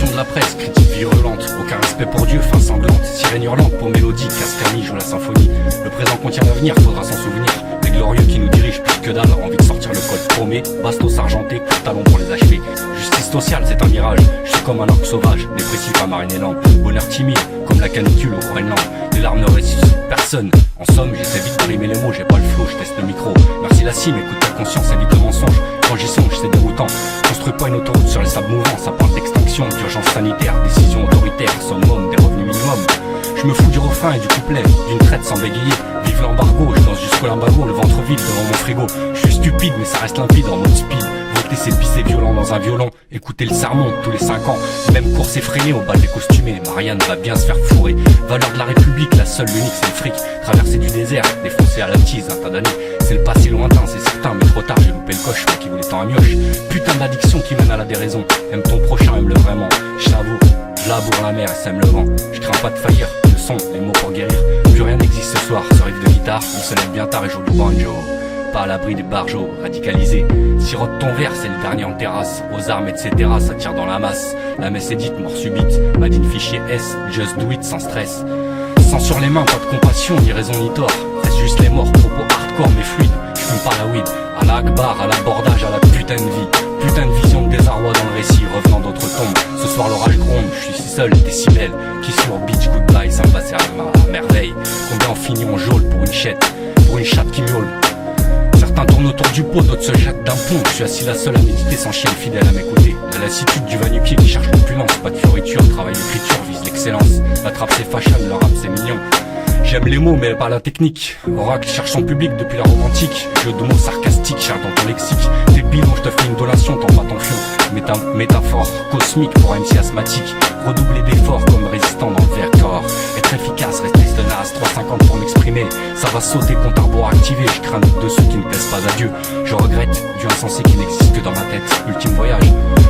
Pression de la presse, critique virulente, aucun respect pour Dieu, fin sanglante, sirène hurlante pour mélodie, Cascani joue la symphonie. Le présent contient l'avenir, faudra s'en souvenir. Les glorieux qui nous dirigent plus que dalle, envie de sortir le code paumé, bastos argenté, coup de talon pour les achever. Justice sociale, c'est un mirage, je suis comme un orque sauvage, dépressif à mariner lent. Bonheur timide, comme la canicule au Groenland. Les larmes ne ressuscitent personne. En somme, j'essaie vite d'arrimer les mots, j'ai pas le flow, je teste le micro. Merci la cime, écoute ta conscience, évite le mensonge. Quand j'y songe, c'est déroutant. Construis pas une autoroute sur les sables mouvants, ça parle d'extinction, d'urgence sanitaire, décision autoritaire, summum des revenus minimum. Je me fous du refrain et du couplet, d'une traite sans bégayer. Vive l'embargo, je danse jusqu'au limbago, le ventre vide devant mon frigo. Je suis stupide mais ça reste limpide en mode speed. Voter c'est pisser violent dans un violon, écouter le sermon tous les 5 ans. Même course effrénée au bal des costumés, Marianne va bien se faire fourrer. Valeur de la République, la seule, l'unique c'est le fric. Traverser du désert, défoncer à la tise un tas d'années. C'est le passé lointain, c'est certain, mais trop tard j'ai loupé le coche, moi qui voulais tant à mioche. Putain d'addiction qui mène à la déraison. Aime ton prochain, aime-le vraiment. Je t'avoue, je laboure la mer et sème le vent. Je crains pas de faillir, le son, les mots pour guérir. Plus rien n'existe ce soir, ce riff de guitare, il sonnait bien tard et joue du banjo. Pas à l'abri des barjots, radicalisés. Sirote ton verre, c'est le dernier en terrasse. Aux armes, etc., ça tire dans la masse. La messe est dite, mort subite. Madine fichier S, just do it sans stress. Sans sur les mains, pas de compassion, ni raison ni tort. Reste juste les morts, propos hardcore mais fluide. J'fume pas la weed, à la akbar, à l'abordage, à la putain de vie. Putain de vision de désarroi dans le récit, revenant d'autres tombes. Ce soir l'orage gronde, je suis si seul, décibels. Qui sur beach, goodbye, ça me passe à merveille. Combien en finit en geôle pour une chatte qui miaule. Certains tournent autour du pot, d'autres se jettent d'un pont. Je suis assis la seule à méditer sans chienne fidèle à m'écouter. La lassitude du va-nu-pied qui cherche l'opulence. Pas de fioriture, travail d'écriture vise l'excellence. La trappe c'est fashion, le rap c'est mignon. J'aime les mots mais pas la technique. Oracle cherche son public depuis la romantique. Jeu de mots sarcastiques, cher dans ton lexique. T'es bidon, je te fais une donation, t'en bats ton fion. Métaphore cosmique pour un MC asthmatique. Redoubler d'efforts comme résistant dans le verre corps. Être efficace, rester tenace, 3,50 pour m'exprimer. Ça va sauter, compte à rebours activé. Je crains de ceux qui ne plaisent pas à Dieu. Je regrette du insensé qui n'existe que dans ma tête. Ultime voyage,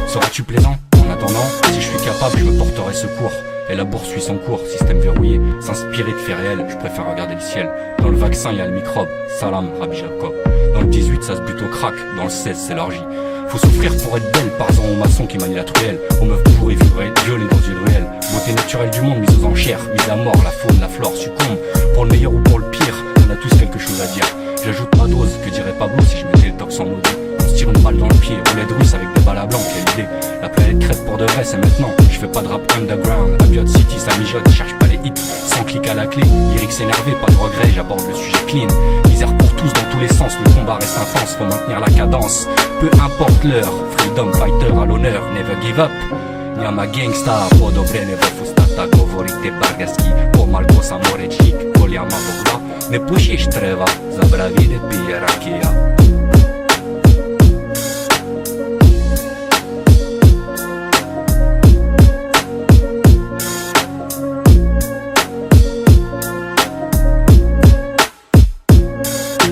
seras-tu plaisant? En attendant, si je suis capable, je me porterai secours. Et la bourse suit son cours, système verrouillé. S'inspirer de faits réels, je préfère regarder le ciel. Dans le vaccin, il y a le microbe. Salam, Rabbi Jacob. Dans le 18, ça se bute au crack. Dans le 16, c'est l'orgie. Faut souffrir pour être belle, par exemple aux maçons qui manient la truelle. Aux meufs pourries, violées dans une ruelle. Beauté naturelle du monde, mise aux enchères. Mise à mort, la faune, la flore succombe. Pour le meilleur ou pour le pire, on a tous quelque chose à dire. J'ajoute ma dose, que dirait Pablo si je mettais le tox en mode. On se tire une balle dans le pied, roulette russe avec des balles à blanc, quelle idée. La planète crève pour de vrai, c'est maintenant. Je fais pas de rap underground, Abiot City, ça mijote, cherche pas les hits. Sans clic à la clé, lyrics énervé, pas de regret, j'aborde le sujet clean. Misère pour tous dans tous les sens, le combat reste intense, faut maintenir la cadence. Peu importe l'heure, freedom fighter à l'honneur, never give up. Niama gangsta, po dobre nevo fustata, govorite bargaski, pomalko sam orečnik, koljama bogla, ne pušiš treba, zabravi ne pije rakija.